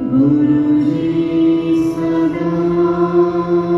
Guruji Sada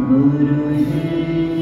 Guru Ji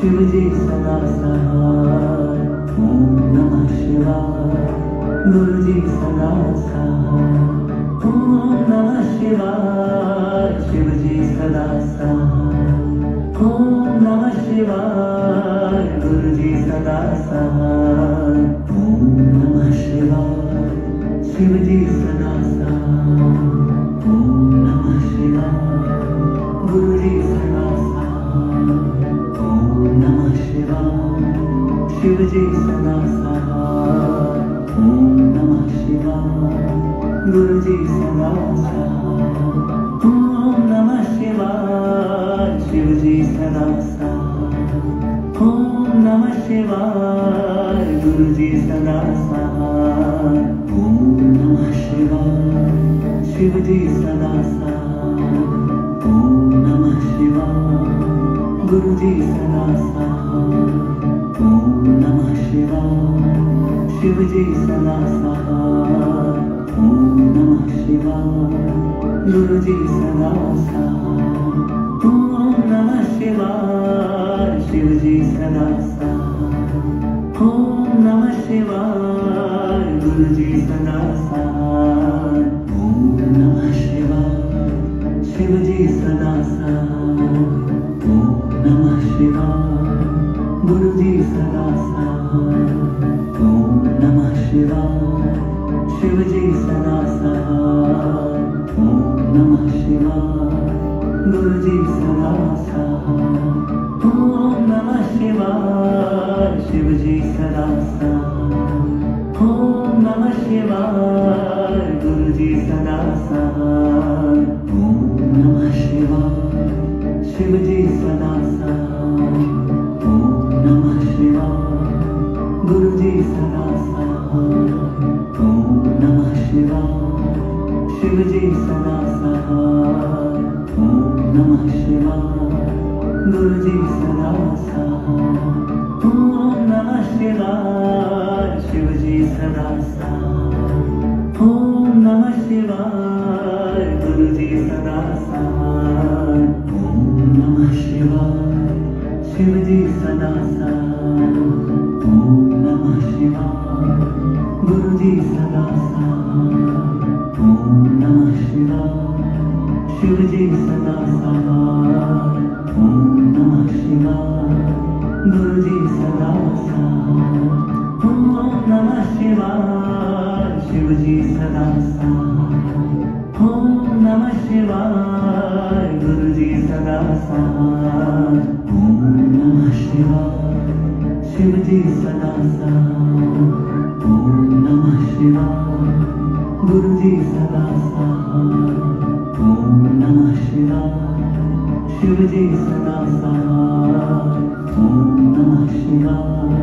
Shivji सदा सहाय। ओम नमः गुरु जी सदा साथ। ओम नमः शिवाय, शिव जी सदा साथ। ओम नमः शिवाय, गुरु जी सदा साथ। ओम नमः शिवाय, शिव जी सदा साथ। ओम नमः शिवाय, गुरु जी सदा साथ। ओम नमः शिवाय, शिव जी सदा साथ। ओम नमः शिवाय, गुरु जी सदा साथ। ओम नमः शिवाय, शिव जी सदा साथ। ओम नमः शिवाय, गुरु जी सदा साथ। ओम नमः शिवाय, शिव जी सदा साथ। ओम नमः शिवाय, गुरु जी सदा साथ। ओम नमः शिवाय, शिव जी सदा साथ। ओम नमः शिवाय, गुरु जी सदा साथ। ओम नमः शिवाय, शिव जी सदा साथ। ओम नमः शिवाय, गुरु जी सदा साथ। ओम नमः शिवाय, शिव जी सदा साथ। ओम नमः शिवाय, गुरु जी सदा साथ। ओम नमः शिवाय, शिव जी सदा साथ। ओम नमः शिवाय, गुरु जी सदा साथ। ओम नमः शिवाय, शिव जी सदा साथ। ओम नमः शिवाय, गुरु जी सदा साथ। ओम नमः शिवाय, शिव जी सदा साथ। ओम नमः शिवाय, गुरु जी सदा साथ। ओम नमः शिवाय, शिव जी सदा साथ। ओम नमः शिवाय, गुरु जी सदा साथ। ओम नमः शिवाय, शिव जी सदा साथ। ओम नमः शिवाय, गुरु जी सदा साथ। ओम नमः शिवाय, शिव जी सदा साथ। ओम नमः शिवाय, गुरु जी सदा साथ। ओम नमः शिवाय, शिव जी सदा साथ। ओम नमः शिवाय, गुरु जी सदा साथ। ओम नमः शिवाय, शिव जी सदा साथ। ओम नमः शिवाय, गुरु जी सदा साथ। ओम नमः शिवाय, शिव जी सदा साथ। ओम नमः शिवाय, गुरु जी सदा साथ। ओम नमः शिवाय, शिव जी सदा साथ। ओम नमः शिवाय,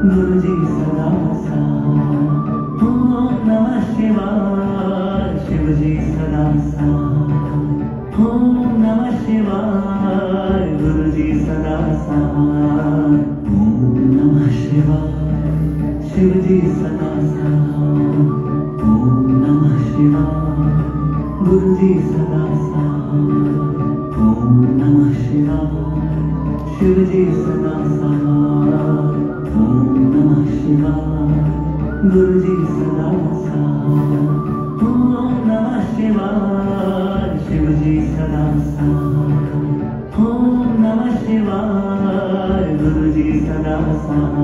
गुरु जी सदा साथ। ओम नमः शिवाय, शिव जी सदा साथ। ओम नमः शिवाय, गुरु जी सदा साथ। ओम नमः शिवाय, शिव जी सदा साथ। ओम नमः शिवाय, गुरु जी सदा साथ। ओम नमः शिवाय, शिव जी सदा साथ। ओम नमः शिवाय, गुरु जी सदा साथ। ओम नमः शिवाय, शिव जी सदा साथ। ओम नमः शिवाय, गुरु जी सदा साथ।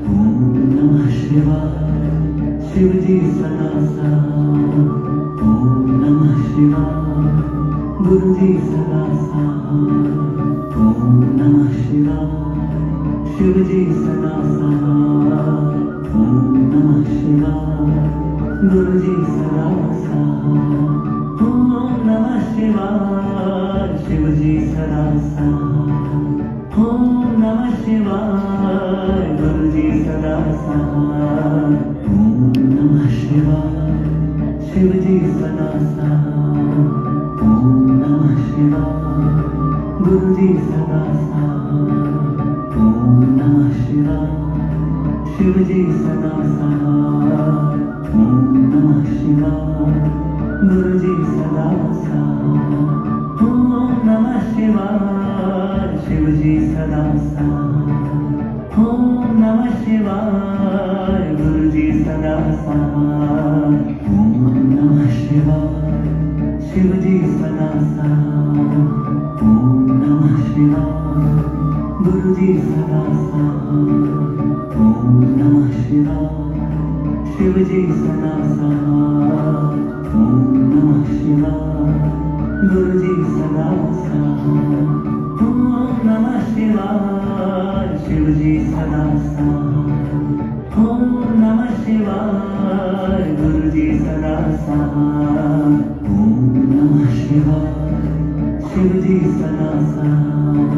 ओम नमः शिवाय, शिव जी सदा साथ। ओम नमः शिवाय, गुरु जी सदा साथ। ओम नमः शिवाय, शिव जी सदा साथ। ओम नमः शिवाय, गुरु जी सदा साथ। ओम नमः शिवाय, शिव जी सदा साथ। ओम नमः शिवाय, गुरु जी सदा साथ। ओम नमः शिवाय, शिव जी सदा साथ। ओम नमः शिवाय, गुरु जी सदा साथ। ओम नमः शिवाय, शिव जी सदा साथ। ओम नमः शिवाय, गुरु जी सदा साथ। ओम नमः शिवाय, शिव जी सदा साथ। ओम नमः शिवाय, गुरु जी सदा शिव जी सदा साथ, ओम नमः शिवाय। गुरु जी सदा साथ, ओम नमः शिवाय। शिव जी सदा साथ, ओम नमः शिवाय। गुरु जी सदा साथ, ओम नमः शिवाय। शिव जी सदा साथ, ओम नमः शिवाय। गुरु जी सदा साथ, ओम नमः शिवाय। शिव जी सदा साथ,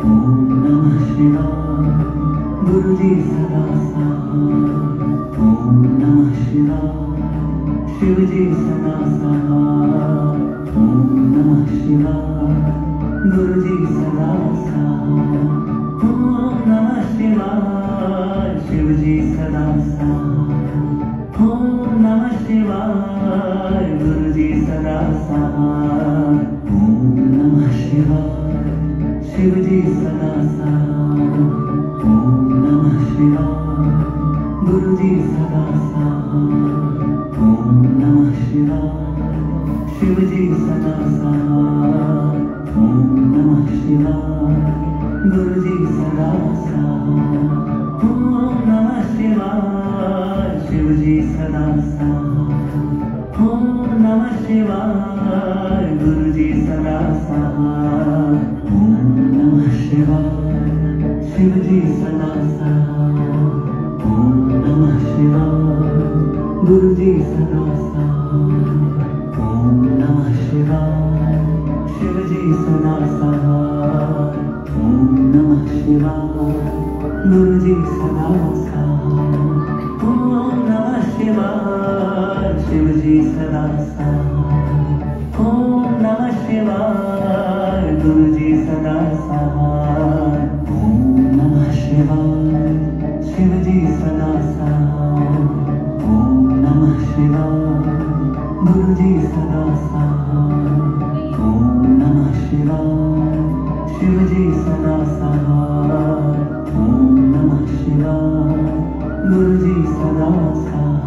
ओम नमः शिवाय। गुरु जी सदा साथ, ओम नमः शिवाय। शिव जी सदा साथ, ओम नमः शिवाय। गुरु जी सदा साथ, ओम नमः शिवाय। शिव जी सदा साथ, ओम नमः शिवाय। गुरु जी सदा साथ, ओम नमः शिवाय। शिव जी सदा साथ, ओम नमः शिवाय। गुरु जी सदा साथ, ओम नमः शिवाय। शिव जी सदा साथ, ओम नमः शिवाय। गुरु जी सदा साथ, ओम नमः शिवाय। शिव जी सदा साथ, ओम नमः शिवाय। गुरु जी सदा साथ, ओम नमः शिवाय। शिव जी सदा साथ, ओम नमः शिवाय। गुरु जी सदा साथ, ओम नमः शिवाय। शिव जी सदा साथ, ओम नमः शिवाय। गुरु जी सदा साथ, ओम नमः शिवाय। शिव जी सदा साथ, ओम नमः शिवाय। गुरु जी सदा साथ, ओम नमः शिवाय। शिव जी सदा साथ, ओम नमः शिवाय। गुरु जी सदा साथ, ओम नमः शिवाय। शिव जी सदा साथ, ओम नमः शिवाय। गुरु जी सदा साथ,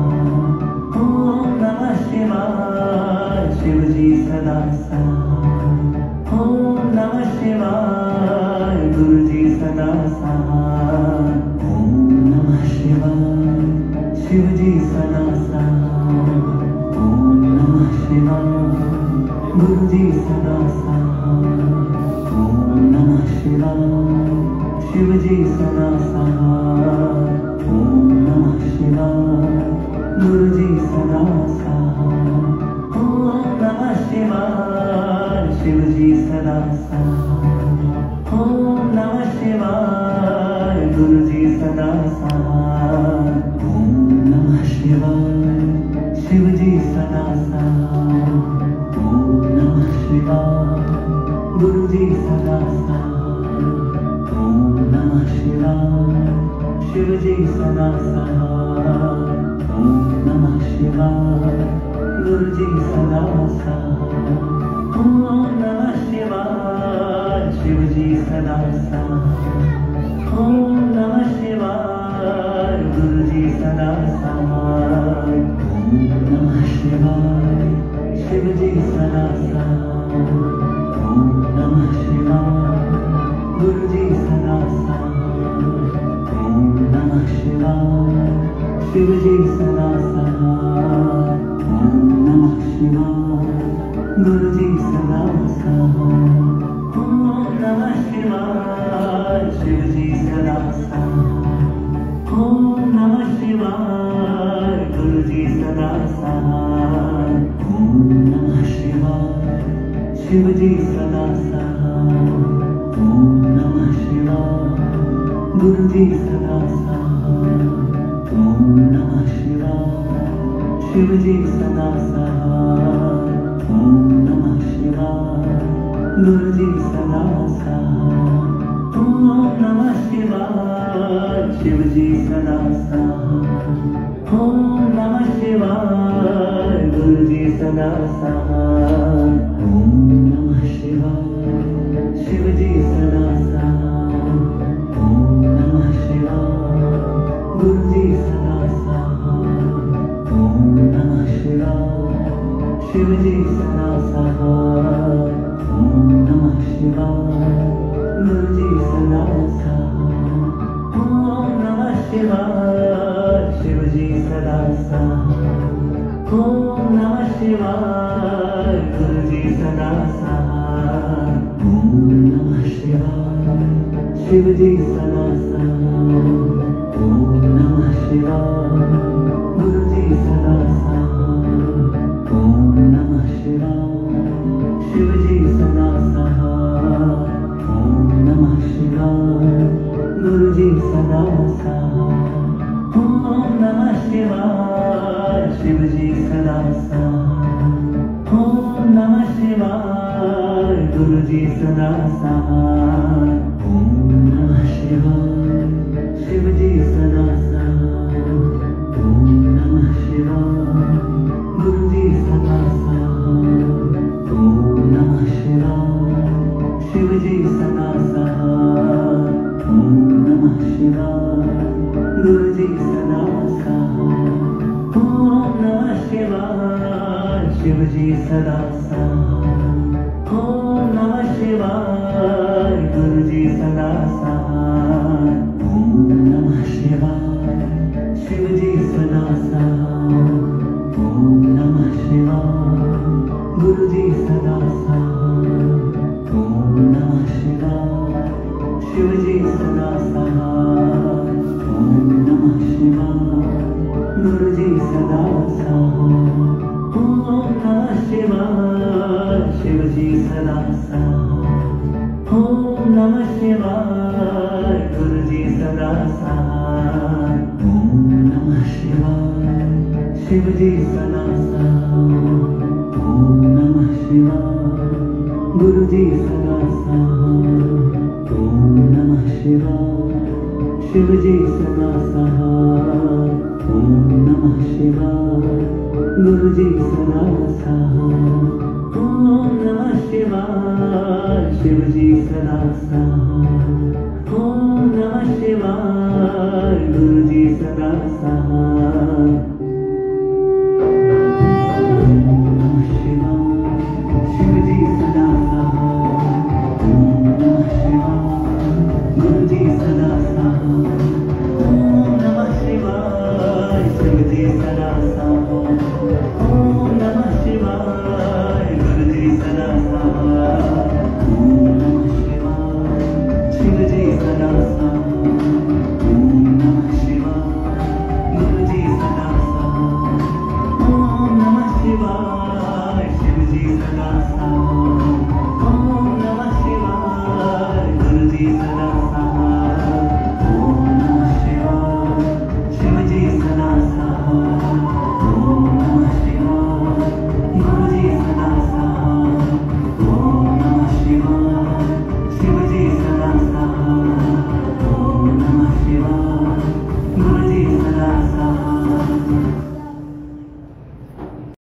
ओम नमः शिवाय। शिव जी सदा साथ, ओम नमः शिवाय। गुरु जी सदा साथ, ओम नमः शिवाय। शिव जी सदा साथ, ओम नमः शिवाय। गुरु जी सदा साथ, ओम नमः शिवाय। शिव जी सदा साथ, ओम नमः शिवाय। गुरु जी सदा साथ, ओम नमः शिवाय। शिव जी सदा साथ, ओम नमः शिवाय। गुरु जी सदा साथ, ओम नमः शिवाय। शिव जी सदा साथ, ओम नमः शिवाय। गुरु जी सदा साथ, ओम नमः शिवाय। शिव जी सदा साथ, ओम नमः शिवाय। गुरु जी सदा साथ, ओम नमः शिवाय। शिव जी सदा साथ, ओम नमः शिवाय। गुरु जी सदा साथ, ओम नमः शिवाय। शिव जी सदा साथ, ओम नमः शिवाय। गुरु जी सदा साथ, ओम नमः शिवाय। शिव जी सदा साथ, ओम नमः शिवाय। गुरु जी सदा साथ, ओम नमः शिवाय। शिव जी सदा साथ, ओम नमः शिवाय। गुरु जी सदा साथ, ओम नमः शिवाय। शिव जी सदा साथ, ओम नमः शिवाय। गुरु जी सदा साथ, ओम नमः शिवाय। शिव जी सदा साथ, ओम नमः शिवाय। गुरु जी सदा साथ, ओम नमः शिवाय। शिव जी सदा साथ, ओम नमः शिवाय। गुरु जी सदा साथ, ओम नमः शिवाय। शिव जी सदा साथ, ओम नमः शिवाय। गुरु जी सदा साथ, ओम नमः शिवाय। शिव जी सदा सहाय ओम नमः शिवाय गुरु जी सदा सहाय ओम नमः शिवाय शिव जी सदा सहाय ओम नमः शिवाय गुरु जी सदा सहाय ओम नमः शिवाय शिव जी सदा सहाय ओम नमः शिवाय गुरु जी सदा सहाय ओम नमः शिवाय शिव जी सदा सहाय ओम नमः शिवाय गुरु जी सदा सहाय ओम नमः शिवाय शिव जी सदा सहाय ओम नमः शिवाय गुरु जी सदा सहाय ओम नमः शिवाय शिव जी सदा सहाय ओम नमः शिवाय गुरु जी सदा सहाय ओम नमः शिवाय शिव जी सदा सहाय ओम नमः शिवाय गुरु जी सदा सहाय ओम नमः शिवाय शिव जी सदा सहाय ओम नमः शिवाय गुरु जी सदा सहाय ओम नमः शिवाय शिव जी सदा सहाय ओम नमः शिवाय गुरु जी सदा सहाय ओम नमः शिवाय शिव जी सदा सहाय ओम नमः शिवाय गुरु जी सदा सहाय ओम नमः शिवाय शिव जी सदा सहाय ओम नमः शिवाय गुरु जी सदा सहाय ओम नमः शिवाय शिव जी सदा सहाय ओम नमः शिवाय गुरु जी सदा सहाय ओम नमः शिवाय शिव जी सदा सहाय ओम नमः शिवाय गुरु जी सदा सहाय ओम नमः शिवाय शिव जी सदा सहाय ओम नमः शिवाय गुरु जी सदा सहाय